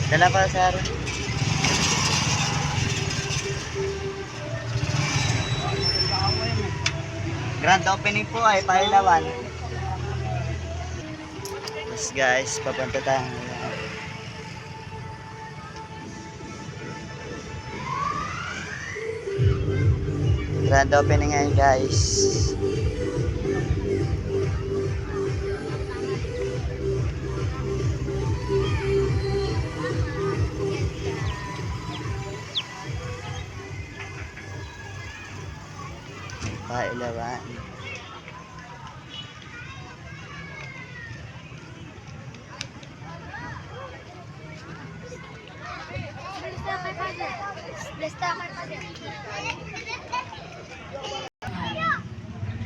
Dala pa sir. Grand opening po ay Pailawan. Yes guys, papunta tayo. Grand opening ngayon guys. Pailawan.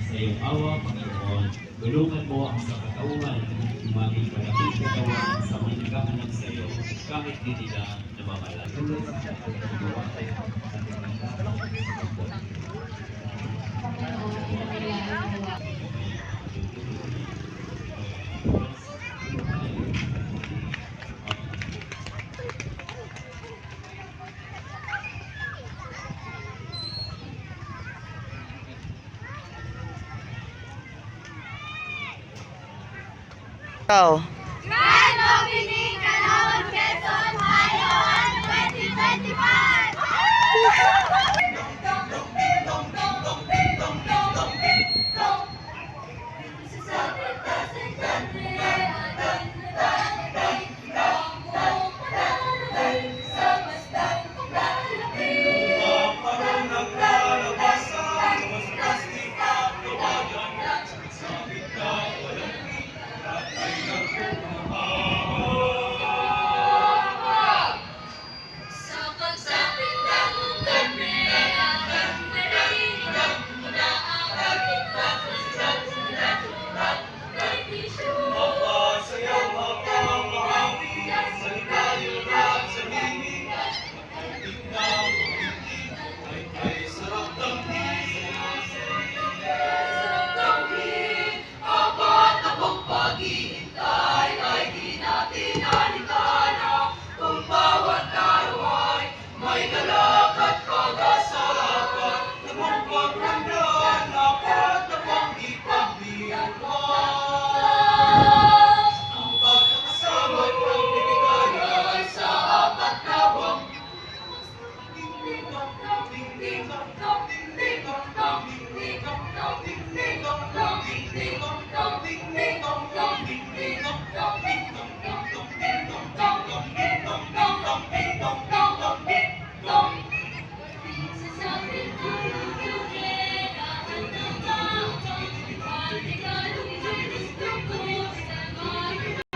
Sa iyong awa, Panginoon, tulungan mo ang sa katauhan ng maging palapit katawan sa mga naghahanap sa iyo, kahit di nila namamalayan. Ikaw. Grand opening Calauan Quezon, Pailawan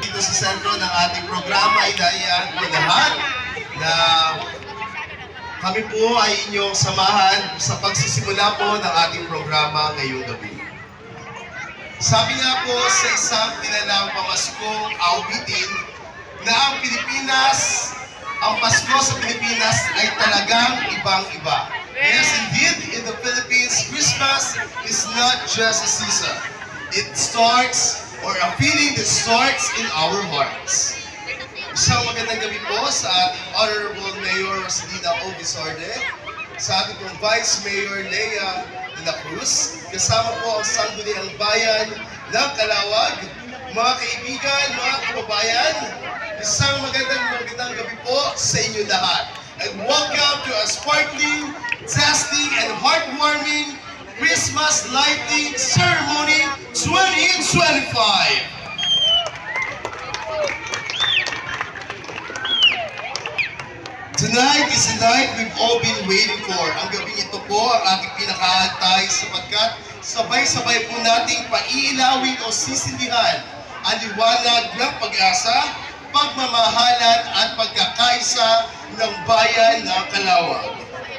'Dito sa sentro ng ating programa ay dahil po lahat na kami po ay inyong samahan sa pagsisimula po ng ating programa ngayong gabi. Sabi nga po sa isang kilalang pamaskong awitin na ang Pasko sa Pilipinas ay talagang ibang-iba. Yes, indeed, in the Philippines, Christmas is not just a season. It starts, or a feeling that starts in our hearts. Isang magandang gabi po sa ating Honorable Mayor Rosalina O. Visorde, sa ating pong Vice Mayor Lea de la Cruz, kasama po ang Sangguniang Bayan ng Calauag, mga kaibigan, mga kababayan, isang magandang gabi po sa inyo lahat. And welcome to a sparkling, dazzling, and heartwarming Christmas Lighting Ceremony 2025. Tonight is the night we've all been waiting for. Ang gabing ito po ang ating pinakahantay sapagkat sabay-sabay po nating paiilawin o sisindihan ang liwanag ng pag-asa, pagmamahalan at pagkakaisa ng bayan ng Calauag.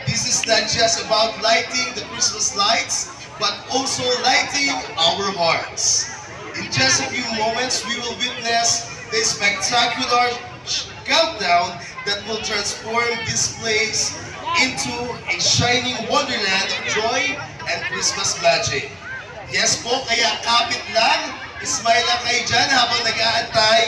This is not just about lighting the Christmas lights, but also lighting our hearts. In just a few moments, we will witness the spectacular countdown that will transform this place into a shining wonderland of joy and Christmas magic. Yes po, kaya kapit lang, smile lang kayo dyan habang nag-aantay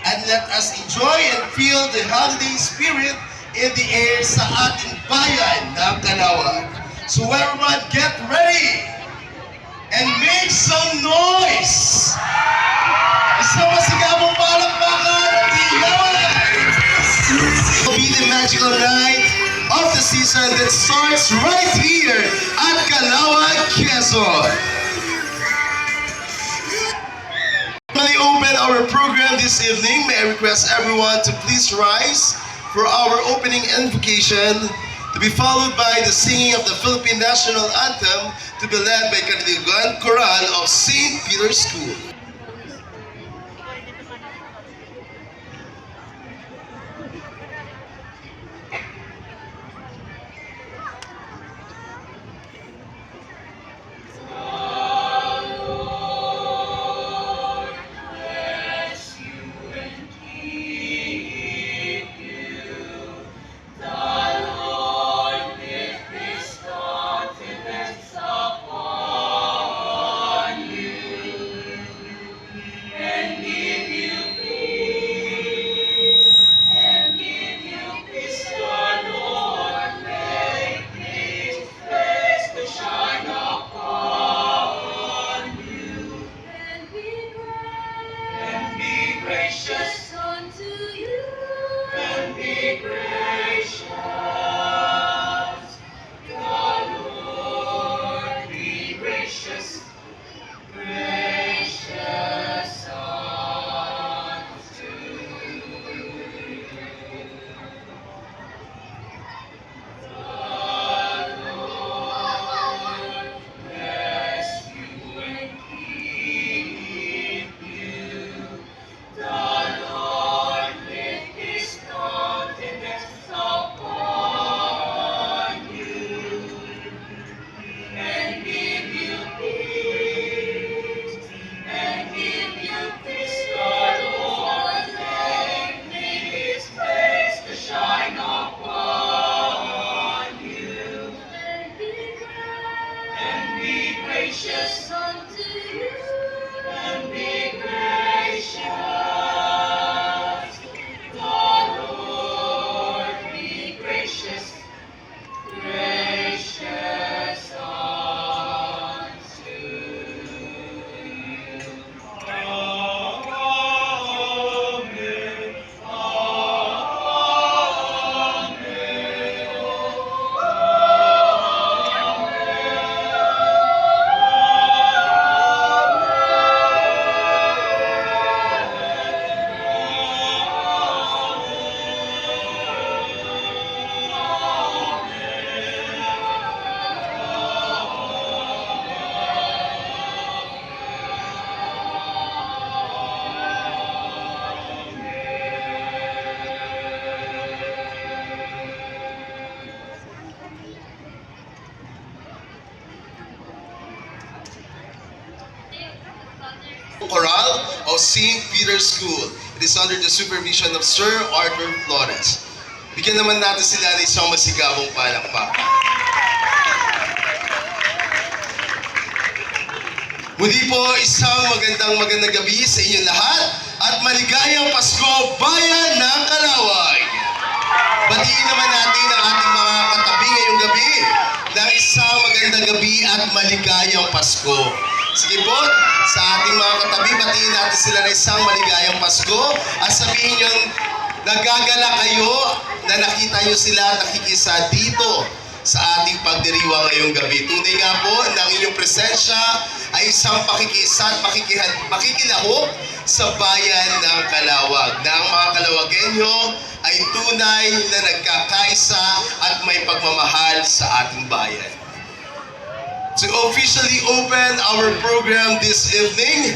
ang let us enjoy and feel the holiday spirit in the air sa ating bayan ng Calauag. So everyone, get ready and make some noise! Isang masigabong palakpakan at iyawan! It will be the magical night of the season that starts right here at Calauag, Quezon. When we open our program this evening, may I request everyone to please rise for our opening invocation, to be followed by the singing of the Philippine National Anthem, to be led by Kadiligan Choral of St. Peter's School. Choral of St. Peter's School. It is under the supervision of Sir Arthur Flores. Bigyan naman natin sila ng isang masigabong palakpak. Muli po, isang magandang gabi sa inyong lahat at maligayang Pasko, Bayan ng Calauag. Batiin naman natin ang ating mga katabi ngayong gabi ng isang magandang gabi at maligayang Pasko. Sige po, sa ating mga katabi, batiin natin sila ng isang maligayang Pasko at sabihin nyo, nagagala kayo na nakita nyo sila nakikisa dito sa ating pagdiriwang ngayong gabi. Tunay nga po ng inyong presensya ay isang pakikisa at pakikilahok sa bayan ng Calauag. Na ang mga Calawagenyo ay tunay na nagkakaisa at may pagmamahal sa ating bayan. To officially open our program this evening,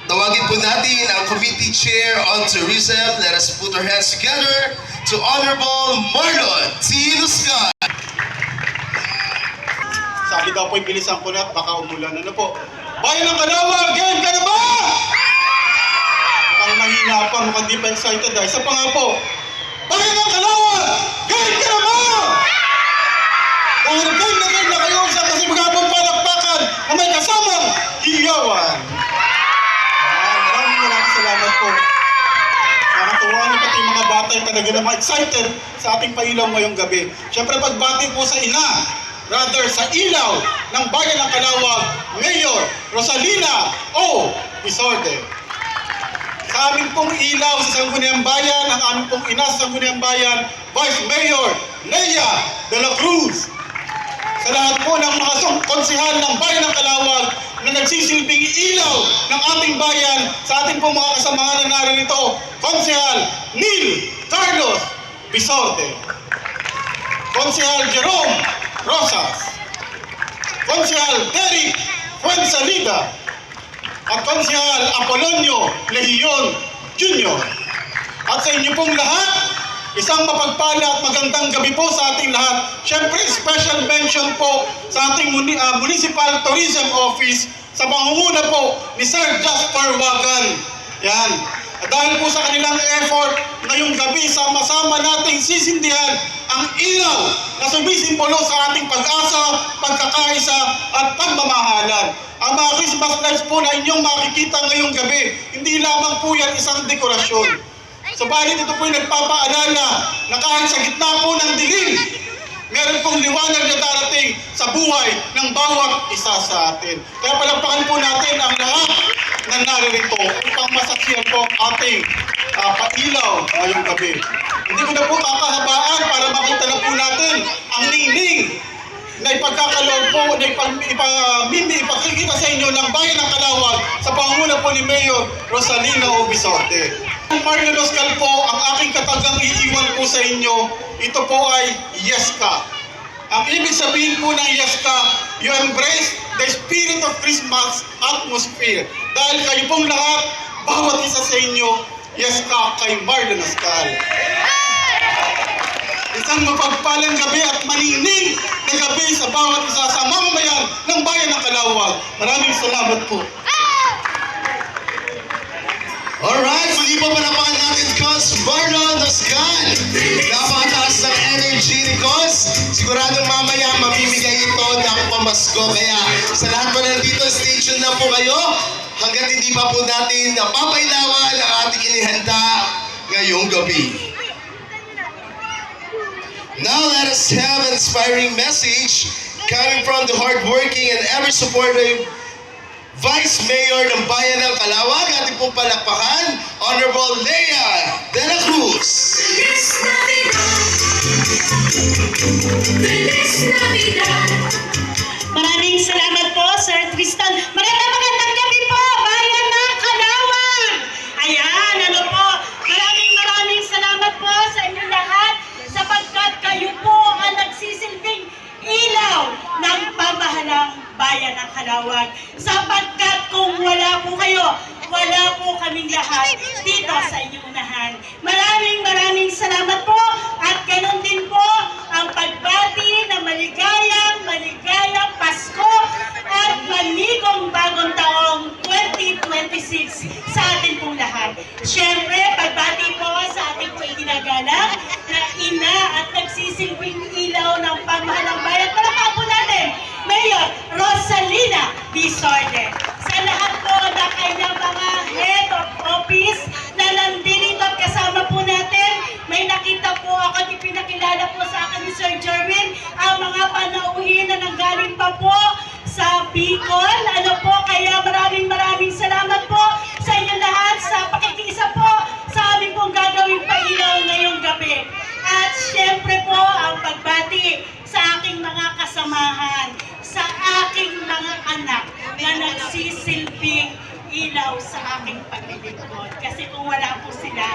tawagin po natin ang Committee Chair on Tourism. Let us put our hands together to Honorable Marlon T. Luscan. Sabi daw po'y bilisan ko na, baka umulan. Ano po? Bayan ng Calauag, game ka na ba? Mukhang mahina pa, mukhang di pa excited. Isa pa nga po. Bayan ng Calauag, game ka na ba? Dahil game na kayo sa kasimagabong palakpakan na may kasamang hiyawan. Maraming salamat po. tayo talaga naman excited sa ating pailaw ngayong gabi. Siyempre pagbati po sa ina, rather sa ilaw ng Bayan ng Calauag, Mayor Rosalina O. Bisorde. Sa aming pong ilaw sa Sangguniang Bayan, ang aming pong ina sa Sangguniang Bayan, Vice Mayor Leia de la Cruz. Sa lahat po ng mga konsehal ng Bayan ng Calauag na nagsisilbing ilaw ng ating bayan, sa ating pong mga kasamahan na narito, Konsehal Neil Carlos Bisorde, Konsehal Jerome Rosas, Konsehal Derek Fuensalida, at Konsehal Apolonio Lehion Jr. At sa inyo pong lahat, isang mapagpala at magandang gabi po sa ating lahat. Siyempre, special mention po sa ating Municipal Tourism Office sa pangunguna po ni Sir Jasper Wagan. Yan. At dahil po sa kanilang effort, ngayong gabi, sama-sama nating sisindihan ang ilaw na sumisimbolo sa ating pag-asa, pagkakaisa at pagmamahalan. Ang mga Christmas lights po na inyong makikita ngayong gabi, hindi lamang po yan isang dekorasyon. Subalit ito po'y nagpapaalala na kahit sa gitna po ng dilim, meron pong liwanag na darating sa buhay ng bawat isa sa atin. Kaya palakpakan po natin ang lahat na naririto upang masaksihan po ang ating pailaw ngayong gabi. Hindi ko na po kakahabaan para makita na po natin ang ningning na ipagkakaloob po, na ipakikita sa inyo ng Bayan ng Calauag sa pangunguna po ni Mayor Rosalina O. Bisorde. Ang Marlon Oscar po, ang aking katagang iiwan po sa inyo, ito po ay Yeska. Ang ibig sabihin po ng Yeska, you embrace the spirit of Christmas atmosphere. Dahil kayo pong lahat, bawat isa sa inyo, Yeska kay Marlon Oscar. Isang mapagpalang gabi at maningning na gabi sa bawat isa sa mamamayan ng Bayan ng Calauag. Maraming salamat po. Alright, muli po palapakan natin Cos Marlon Oscar. Napakataas ng energy ni Cos. Siguradong mamaya mamimigay ito ng pamasko. Kaya sa lahat po nandito, stay tuned na po kayo hanggat hindi pa po natin napapailawan ang ating inihanda ngayong gabi. Now let us have an inspiring message coming from the hardworking and ever supportive Vice Mayor ng Bayan ng Calauag, ating pong palakpakan, Honorable Leia de la Cruz. Feliz Navidad! Feliz Navidad! Maraming salamat po, Sir Tristan. Magandang gabi po, Bayan ng Calauag! Ayan, ano po, maraming salamat po sa inyo lahat sapagkat kayo po ang nagsisilbing ilaw ng pamahalang Bayan ng Calauag. Sapagkat kung wala po kayo, wala po kaming lahat dito sa inyong unahan. Maraming salamat po at ganun din po ang pagbati na maligayang Pasko at manigong bagong taong 2026 sa atin pong lahat. Siyempre, pagbati po sa ating po itinagalang na ina at nagsisilbing ilaw ng pamahalang bayan. Palakpakan po natin, Mayor Rosalina Bisorde. Sa lahat po na kanyang mga head of office na nandito at kasama po natin, may nakita po ako at ipinakilala po sa akin ni Sir Jerwin ang mga panauhin na nanggaling pa po sa Bicol. Ano po, kaya maraming salamat po sa inyo lahat sa pakikiisa po sa aming pong gagawing pailaw ngayong gabi. At syempre po ang pagbati sa aking mga kasamahan, sa aking mga anak na nagsisilbing ilaw sa aking paglilingkod. Kasi kung wala po sila,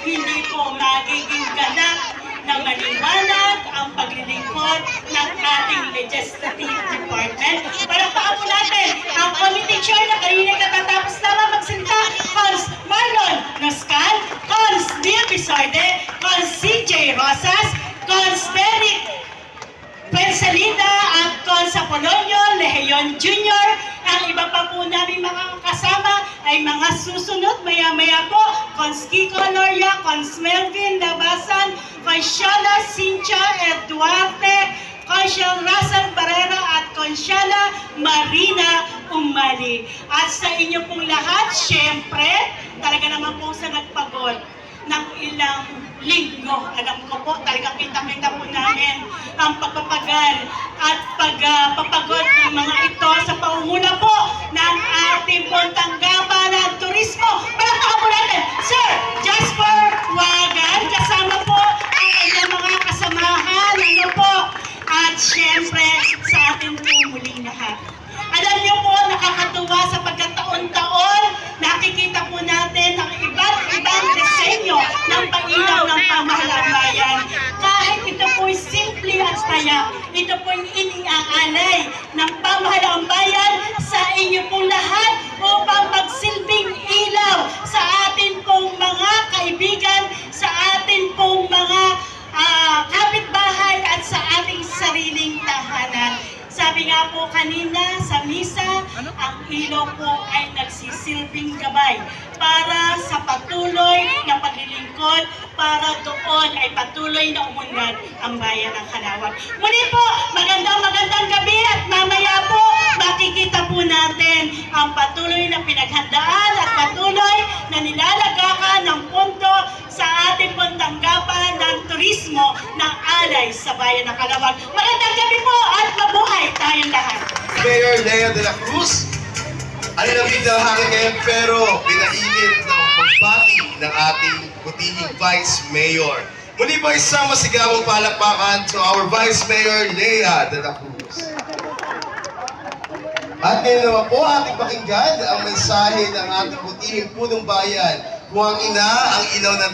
hindi po magiging ganap na maliwanag ang paglilingkod ng ating legislative department. Palakpakan po natin ang committee chair na kanina katatapos naman magsalita, Cons Marlon Oscar, Cons Neil Bisorde, Cons CJ Rosas, Cons Derek Fuensalida at Cons Apolonio Lehion Jr. Ang iba pa po namin mga kasama ay mga susunod maya-maya po. Cons Kiko Loria, Cons Melvin Labasan, Consiala Cynthia Eduarte, Consial Russell Barrera at Consiala Marina Umali. At sa inyo pong lahat, syempre, talaga naman po sa nagpagod ng ilang linggo. Alam ko po, talagang kita-kita po namin ang pagpapagal at pagpapagod ng mga ito sa paunguna po ng ating pong tanggapan ng turismo. Palakpakan po natin, Sir Jasper Wagan, kasama po ang kanyang mga kasamahan, ano po, at syempre sa ating pong muling lahat. Alam niyo po, nakakatuwa sa pagkataon-taon, nakikita po natin ang iba't ibang disenyo ng pailaw ng pamahalaan bayan. Kahit ito po'y simple at payak, ito po'y iniaalay ng pamahalaan bayan sa inyo pong lahat upang magsilbing ilaw sa atin pong mga kaibigan, sa atin pong mga kapitbahay at sa ating sariling tahanan. Sabi nga po kanina sa misa, ang ilaw po ay nagsisilbing gabay para sa patuloy na paglilingkod, para doon ay patuloy na umunlad ang bayan ng Calauag. Muli po, magandang gabi at mamaya po makikita po natin ang patuloy na pinaghandaan at patuloy na nilalagakan ng pondo sa ating pong tanggapan ng turismo ng alay sa bayan ng Calauag. Magandang gabi po at mabuhay tayong lahat. Mayor Lea de la Cruz, alinamig na hangin ngayon pero pinainit ng pagbati ng ating butihing Vice Mayor. Muli po isang masigawang palakpakan to our Vice Mayor Lea de la Cruz. At ngayon naman po ating pakinggan ang mensahe ng ating butihing punong bayan. Kung ang ina ang ilaw ng